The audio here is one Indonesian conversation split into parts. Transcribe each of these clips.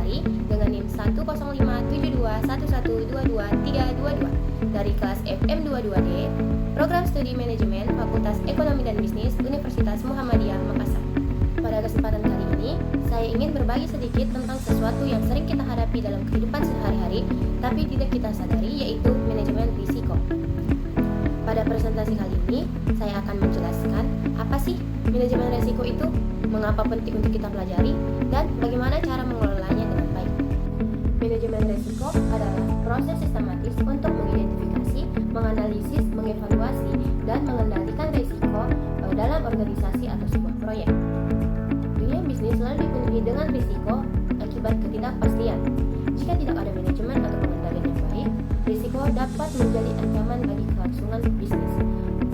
kembali dengan NIM 10572112232 dari kelas FM 22D, Program Studi Manajemen Fakultas Ekonomi dan Bisnis Universitas Muhammadiyah Makassar. Pada kesempatan kali ini, saya ingin berbagi sedikit tentang sesuatu yang sering kita hadapi dalam kehidupan sehari-hari, tapi tidak kita sadari, yaitu manajemen risiko. Pada presentasi kali ini, saya akan menjelaskan apa sih manajemen risiko itu, mengapa penting untuk kita pelajari, dan bagaimana cara mengelolanya dengan baik. Manajemen risiko adalah proses sistematis untuk mengidentifikasi, menganalisis, mengevaluasi, dan mengendalikan risiko dalam organisasi atau sebuah proyek. Dunia bisnis selalu dipenuhi dengan risiko akibat ketidakpastian. Jika tidak ada manajemen atau pengendalian yang baik, risiko dapat menjadi ancaman bagi kelangsungan bisnis.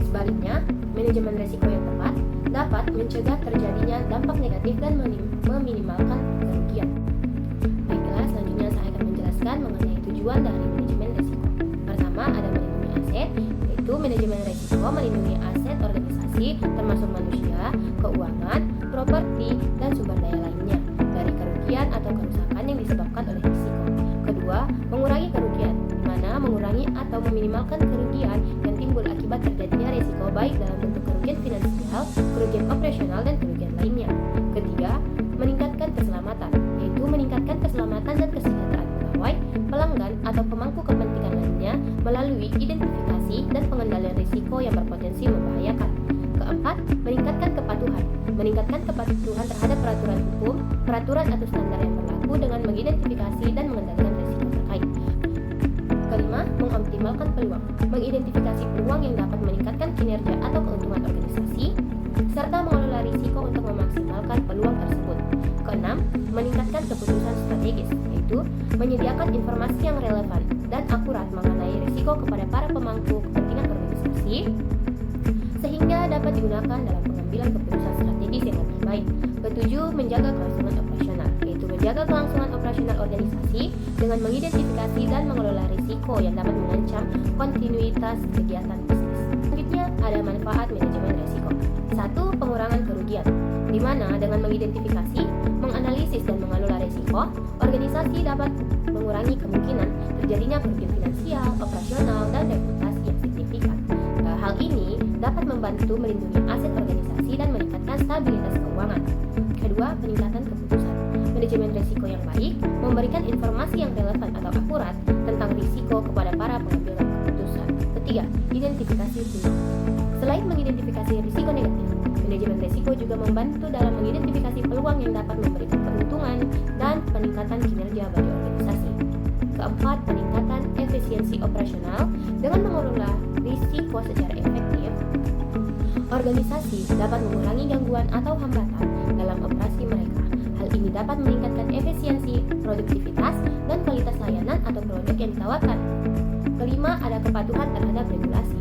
Sebaliknya, manajemen risiko yang tepat dapat mencegah terjadinya dampak negatif dan meminimalkan kerugian. Baiklah, selanjutnya saya akan menjelaskan mengenai tujuan dari manajemen risiko. Pertama, ada melindungi aset, yaitu manajemen risiko melindungi aset organisasi termasuk manusia, keuangan, properti, dan sumber daya lainnya dari kerugian atau kerusakan yang disebabkan oleh risiko. Kedua, mengurangi kerugian, di mana mengurangi atau meminimalkan kerugian yang timbul akibat terjadinya risiko baik dalam bentuk kerugian finansial, kerugian operasional, dan kerugian lainnya. Ketiga, meningkatkan keselamatan, yaitu meningkatkan keselamatan dan kesejahteraan pegawai, pelanggan, atau pemangku kepentingan lainnya melalui identifikasi dan pengendalian risiko yang berpotensi membahayakan. Keempat, meningkatkan kepatuhan terhadap peraturan hukum, peraturan atau standar yang berlaku dengan mengidentifikasi dan mengendalikan risiko terkait. Kelima, mengoptimalkan peluang, mengidentifikasi peluang yang dapat meningkatkan kinerja atau keuntungan organisasi, serta mengelola risiko untuk memaksimalkan peluang tersebut. Keenam, meningkatkan keputusan strategis, yaitu menyediakan informasi yang relevan dan akurat mengenai risiko kepada para pemangku kepentingan organisasi, sehingga dapat digunakan dalam pengambilan keputusan strategis yang lebih baik. Ketujuh, menjaga kelangsungan operasional, yaitu menjaga kelangsungan operasional organisasi dengan mengidentifikasi dan mengelola risiko yang dapat mengancam kontinuitas kegiatan bisnis. Selanjutnya, ada manfaat manajemen risiko. 1. Pengurangan kerugian, di mana dengan mengidentifikasi, menganalisis, dan mengelola risiko, organisasi dapat mengurangi kemungkinan terjadinya kerugian finansial, operasional, dan reputasi yang signifikan. Hal ini dapat membantu melindungi aset organisasi dan meningkatkan stabilitas keuangan. Kedua, peningkatan keputusan. Manajemen risiko yang baik memberikan informasi yang relevan atau akurat tentang risiko kepada para pengambil keputusan. Ketiga, identifikasi peluang. Selain mengidentifikasi risiko negatif, manajemen risiko juga membantu dalam mengidentifikasi peluang yang dapat memberikan keuntungan dan peningkatan kinerja bagi organisasi. Keempat, peningkatan efisiensi operasional. Dengan mengelola risiko secara efektif, organisasi dapat mengurangi gangguan atau hambatan dalam operasi mereka. Hal ini dapat meningkatkan efisiensi, produktivitas, dan kualitas layanan atau produk yang ditawarkan. Kelima, ada kepatuhan terhadap regulasi,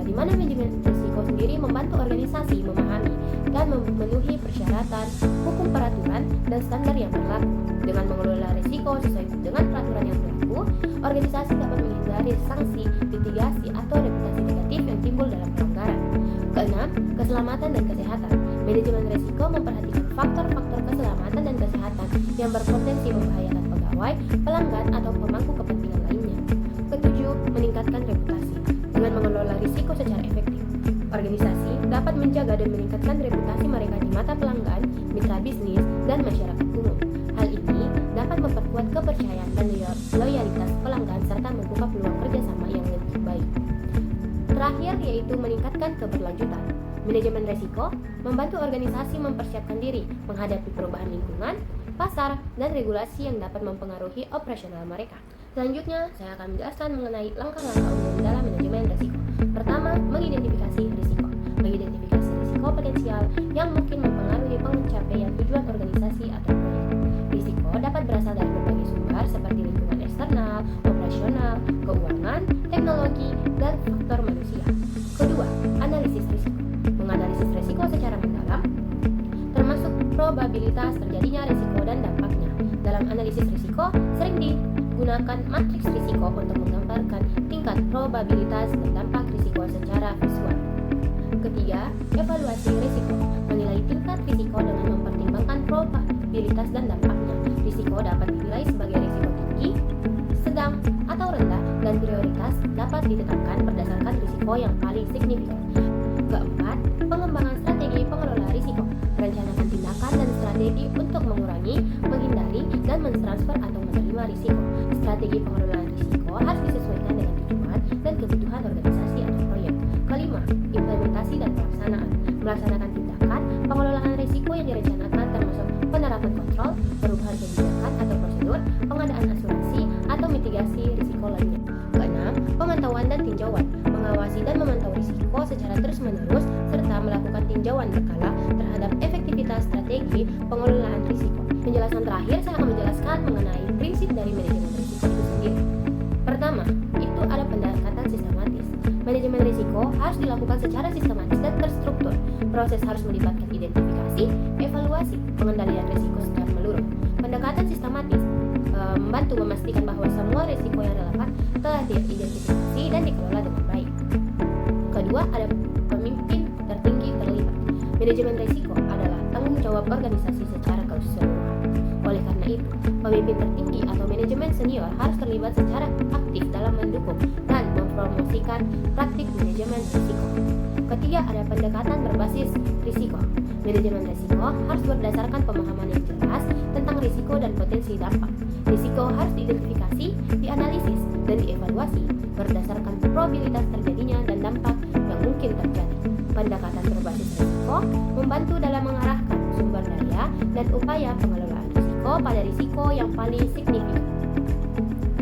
di mana manajemen risiko sendiri membantu organisasi memahami dan memenuhi persyaratan, hukum, peraturan, dan standar yang berlaku. Dengan mengelola risiko sesuai dengan peraturan yang berlaku, organisasi dapat menghindari sanksi, litigasi, atau reputasi negatif yang timbul dalam pelanggaran. Keenam, keselamatan dan kesehatan. Manajemen risiko memperhatikan faktor-faktor keselamatan dan kesehatan yang berpotensi membahayakan pegawai, pelanggan, atau pemangku kepentingan lainnya. Ketujuh, meningkatkan reputasi. Dengan mengelola risiko secara efektif, organisasi dapat menjaga dan meningkatkan reputasi mereka di mata pelanggan, mitra bisnis, dan masyarakat umum. Hal ini dapat memperkuat kepercayaan dan loyalitas pelanggan serta membuka peluang kerjasama yang lebih baik. Terakhir, yaitu meningkatkan keberlanjutan. Manajemen risiko membantu organisasi mempersiapkan diri menghadapi perubahan lingkungan, pasar, dan regulasi yang dapat mempengaruhi operasional mereka. Selanjutnya, saya akan menjelaskan mengenai langkah-langkah umum dalam manajemen risiko. Pertama, mengidentifikasi risiko. Mengidentifikasi risiko potensial yang mungkin mempengaruhi pencapaian tujuan organisasi atau proyek. Risiko dapat berasal dari berbagai sumber seperti lingkungan eksternal, operasional, keuangan, teknologi, dan faktor manusia. Kedua, analisis risiko. Menganalisis risiko secara mendalam, termasuk probabilitas terjadinya risiko dan dampaknya. Dalam analisis risiko, sering digunakan matriks risiko untuk menggambarkan tingkat probabilitas dan dampak risiko secara visual. Ketiga, evaluasi risiko. Menilai tingkat risiko dengan mempertimbangkan probabilitas dan dampaknya. Risiko dapat dinilai yang paling signifikan. Keempat, pengembangan strategi pengelola risiko. Rencanakan tindakan dan strategi untuk mengurangi, menghindari, dan mentransfer atau menerima risiko. Strategi pengelolaan risiko harus disesuaikan dengan tujuan dan kebutuhan organisasi atau proyek. Kelima, implementasi dan pelaksanaan. Melaksanakan tindakan pengelolaan risiko yang direncanakan termasuk penerapan kontrol, perubahan kebijakan atau prosedur, pengadaan asuransi, atau mitigasi risiko lainnya. Keenam, pemantauan dan tinjauan. Mengawasi dan memantau risiko secara terus-menerus serta melakukan tinjauan berkala terhadap efektivitas strategi pengelolaan risiko. Penjelasan terakhir, saya akan menjelaskan mengenai prinsip dari manajemen risiko itu sendiri. Pertama, itu ada pendekatan sistematis. Manajemen risiko harus dilakukan secara sistematis dan terstruktur. Proses harus melibatkan identifikasi, evaluasi, pengendalian risiko secara menyeluruh. Pendekatan sistematis membantu memastikan bahwa semua risiko yang relevan telah diidentifikasi dan dikelola dengan baik. Kedua, ada pemimpin tertinggi terlibat. Manajemen risiko adalah tanggung jawab organisasi secara keseluruhan. Oleh karena itu, pemimpin tertinggi atau manajemen senior harus terlibat secara aktif dalam mendukung dan mempromosikan praktik manajemen risiko. Ketiga, ada pendekatan berbasis risiko. Manajemen risiko harus berdasarkan pemahaman yang jelas tentang risiko dan potensi dampak. Risiko harus diidentifikasi, dianalisis, dan dievaluasi berdasarkan probabilitas terjadinya dan dampak yang mungkin terjadi. Pendekatan berbasis risiko membantu dalam mengarahkan sumber daya dan upaya pengelolaan risiko pada risiko yang paling signifikan.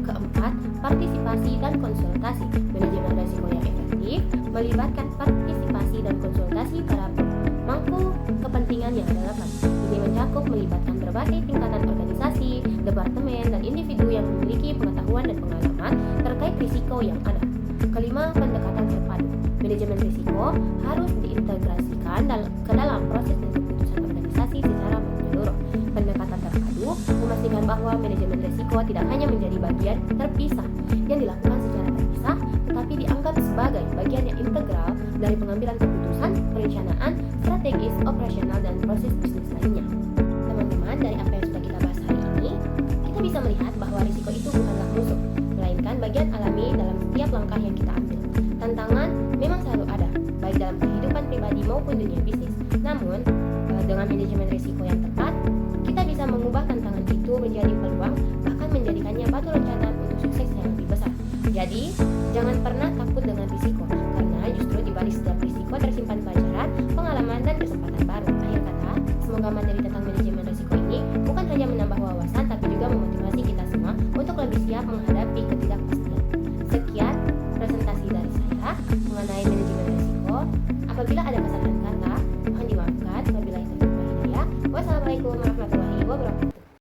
Keempat, partisipasi dan konsultasi. Manajemen risiko yang efektif melibatkan partisipasi dan konsultasi para pemangku kepentingan yang relevan. Ini mencakup melibatkan berbagai tingkatan organisasi, departemen, dan individu yang memiliki pengetahuan dan pengalaman terkait risiko yang ada. Kelima, pendekatan terpadu. Manajemen risiko harus diintegrasikan ke dalam proses dan keputusan organisasi secara menyeluruh. Pendekatan terpadu memastikan bahwa manajemen risiko tidak hanya menjadi bagian terpisah yang dilakukan secara terpisah, tetapi dianggap sebagai bagian yang integral dari pengambilan keputusan, perencanaan, strategis, operasional, dan proses bisnis lainnya. Teman-teman, dari apa yang sudah kita bahas hari ini, kita bisa melihat bahwa risiko itu bukanlah musuh, melainkan bagian alami dalam setiap langkah yang kita ambil. Tantangan memang selalu ada, baik dalam kehidupan pribadi maupun dunia bisnis. Namun, dengan manajemen risiko yang tepat, kita bisa mengubah tantangan itu menjadi peluang, bahkan menjadikannya batu loncatan untuk sukses yang lebih besar. Jadi, jangan pernah takut dengan risiko, karena justru di balik setiap risiko tersimpan pelajaran, pengalaman, dan kesempatan baru. Akhir kata, semoga materi tentang manajemen risiko ini bukan hanya menambah wawasan, tapi juga memotivasi kita semua untuk lebih siap menghadapi ketidakpastian. Sekian presentasi dari saya mengenai manajemen risiko. Apabila ada